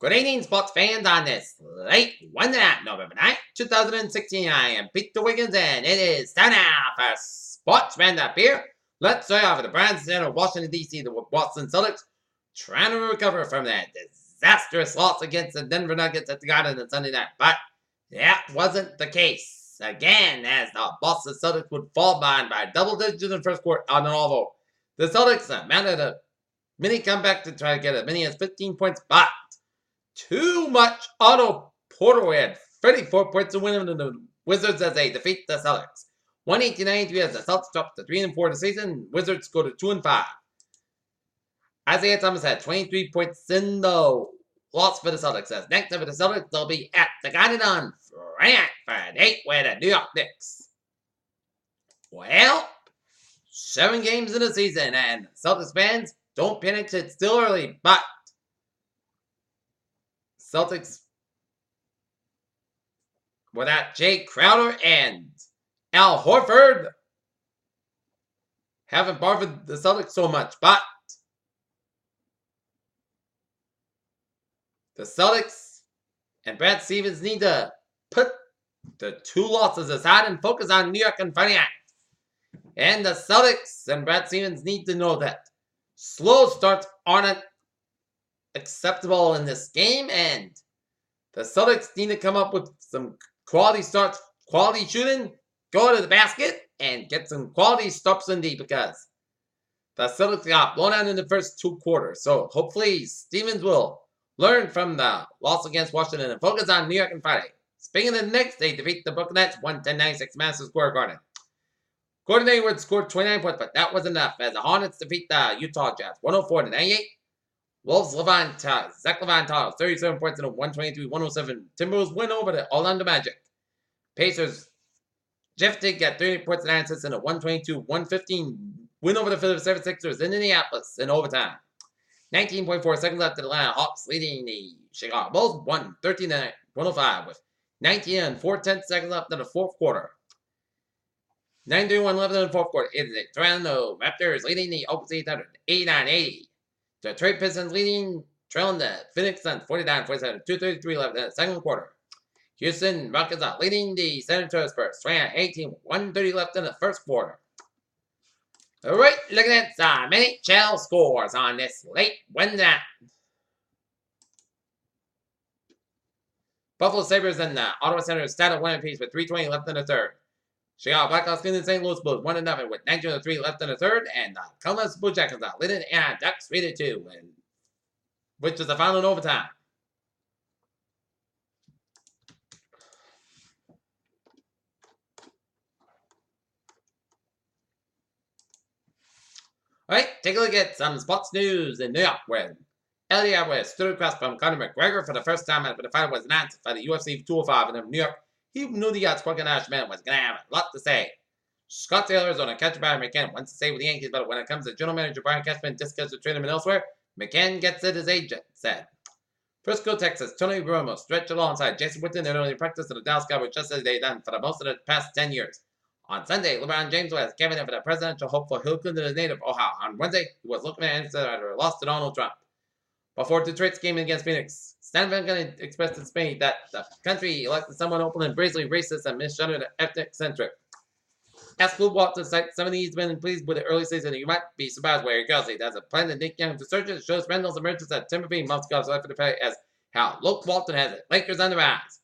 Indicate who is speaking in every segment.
Speaker 1: Good evening, sports fans, on this late Wednesday night, November 9th, 2016. I am Peter Wiggins, and it is time now for Sports Roundup here. Let's start off with the Verizon Center, Washington, D.C., the Boston Celtics, trying to recover from that disastrous loss against the Denver Nuggets at the Garden on Sunday night. But that wasn't the case. Again, as the Boston Celtics would fall behind by double digits in the first quarter, although the Celtics mounted a mini comeback to try to get as many as 15 points, but too much Otto Porter had 34 points to win the Wizards as they defeat the Celtics. 118-93 as the Celtics dropped to 3-4 the season. Wizards go to 2-5. Isaiah Thomas had 23 points in the loss for the Celtics. As next up for the Celtics, they'll be at the Garden on Friday night for a date with the New York Knicks. Well, 7 games in the season, and Celtics fans, don't panic, it's still early, but Celtics without Jay Crowder and Al Horford haven't bothered the Celtics so much, but the Celtics and Brad Stevens need to put the 2 losses aside and focus on New York and Friday night. And the Celtics and Brad Stevens need to know that slow starts aren't acceptable in this game, and the Celtics need to come up with some quality starts, quality shooting, go to the basket, and get some quality stops in D, because the Celtics got blown out in the first 2 quarters. So hopefully Stevens will learn from the loss against Washington and focus on New York and Friday. Speaking of the Knicks, they defeat the Brooklyn Nets 110-96 Madison Square Garden. Gordon Hayward scored 29 points, but that wasn't enough as the Hornets defeat the Utah Jazz 104-98. Wolves Zach Levine 37 points in a 123-107. Timberwolves win over the Orlando Magic. Pacers Jeff Teague got 30 points and 9 assists in a 122-115 win over the Philadelphia 76ers in Indianapolis in overtime. 19.4 seconds left in the line. Hawks leading the Chicago Bulls 113-105 with 19 and 4/10 seconds left in the fourth quarter. 9:31 left in the fourth quarter. It is the Toronto Raptors leading the Oklahoma City Thunder 89-80. Detroit Pistons trailing the Phoenix Suns 49-47, 2:33 left in the second quarter. Houston Rockets are leading the San Antonio Spurs 28-18, 1:30 left in the first quarter. All right, looking at some NHL scores on this late Wednesday night. Buffalo Sabres and the Ottawa Senators stat at 1 apiece with 3:20 left in the third. Chicago Blackhawks in the St. Louis Blues 1-0 with 19:03 left in the third, and the Columbus Blue Jackets are leading and Ducks 3-2, which is the final in overtime. All right, take a look at some sports news in New York, where Eddie Alvarez stood across from Conor McGregor for the first time after the fight was announced by the UFC 205 in New York. He knew the outspoken Irishman was going to have a lot to say. Scott Taylor is on a catch by McCann. Wants to stay with the Yankees, but when it comes to general manager Brian Cashman discusses to trade him elsewhere, McCann gets it, his agent said. Frisco, Texas, Tony Romo stretched alongside Jason Witten in early practice of the Dallas Cowboys just as they done for the most of the past 10 years. On Sunday, LeBron James was Kevin in for the presidential hopeful Hillary Clinton native Ohio. On Wednesday, he was looking at answer after a loss to Donald Trump. Before Detroit's game against Phoenix, Stan Van Gundy expressed in Spain that the country elected someone openly and brazenly racist and misgendered ethnic-centric. As Blue Walter cites, some of these been pleased with the early season. You might be surprised where he goes. He has a plan to Nick Young to search it. Shows Randall's emergence at Timothy Moscow's left for the play as how Luke Walton has it. Lakers on the rise.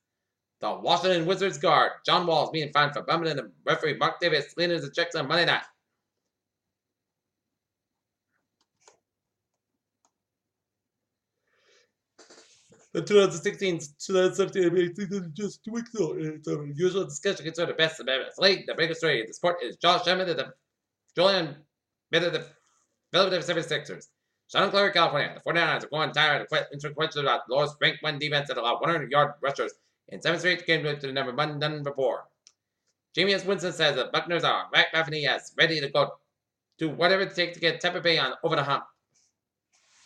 Speaker 1: The Washington Wizards guard, John Wall, is being fined for bumping into referee Mark Davis leading the checks on Monday night. The 2016-2017 NBA season is just 2 weeks old. It's a usual discussion concerning the best of the league. The biggest story of the sport is Josh Hammond of the Philadelphia 76ers. Sean Clary, California. The 49ers are going tired of answering questions about the lowest ranked one defense that allowed 100-yard rushers in 7 straight games to the number one done before. Jamie S. Winston says the Buccaneers are right back as ready to go do whatever it takes to get Tampa Bay over the hump.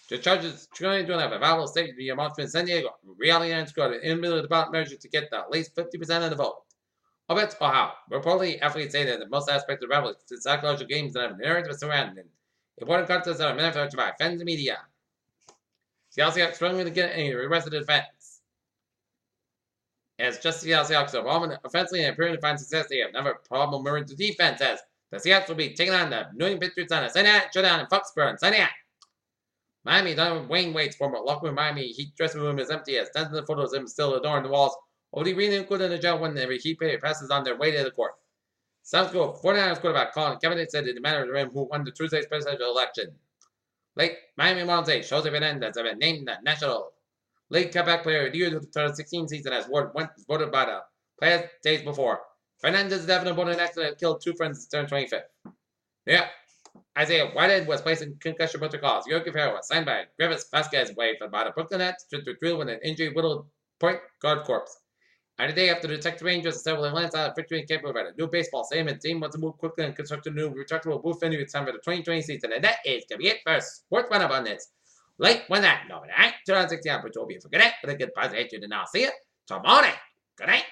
Speaker 1: The Chargers trying to have a valuable state via Montreal in San Diego. Reality and scored in the middle of the ballot measure to get at least 50% of the vote. Obets or how? Reportedly, athletes say that the most aspects of rivalry is psychological games that have narratives surrounding important concepts that are manufactured by fans and media. Seattle Seahawks struggling to get any rest of the defense. As just Seattle Seahawks are evolving offensively and appearing to find success, they have never problem mirroring the defense as the Seahawks will be taking on the New England Patriots on a Sunday night showdown in Foxborough on Sunday night. Miami done with Wayne Wade's former locker room Miami Heat dressing room is empty as dozens of photos of him still adorn the walls. Only really included in the gel when every Heat player passes on their way to the court. Sounds cool. 49ers quarterback Colin Kaepernick said it mattered to him who won the Tuesday's presidential election. Late Miami Marlins Jose Fernandez have been named the National League Comeback Player of the Year of the 2016 season as voted by the players days before. Fernandez is definitely born in an accident that killed 2 friends during 25th. Yeah. Isaiah Whitehead was placed in concussion protocol. Yogi Ferrell was signed by Griffiths Vasquez waived by the Brooklyn Nets to drill with an injury-riddled point guard corpse. And the day after the Texas Rangers and several Atlanta out of victory in Cape River, a new baseball stadium and team wants to move quickly and construct a new retractable booth venue in time for the 2020 season. And that is going to be it for Sports Roundup on this. Late when that, no, 2016, which will be forget it, but a good positive attitude, and I'll see you tomorrow morning. Good night.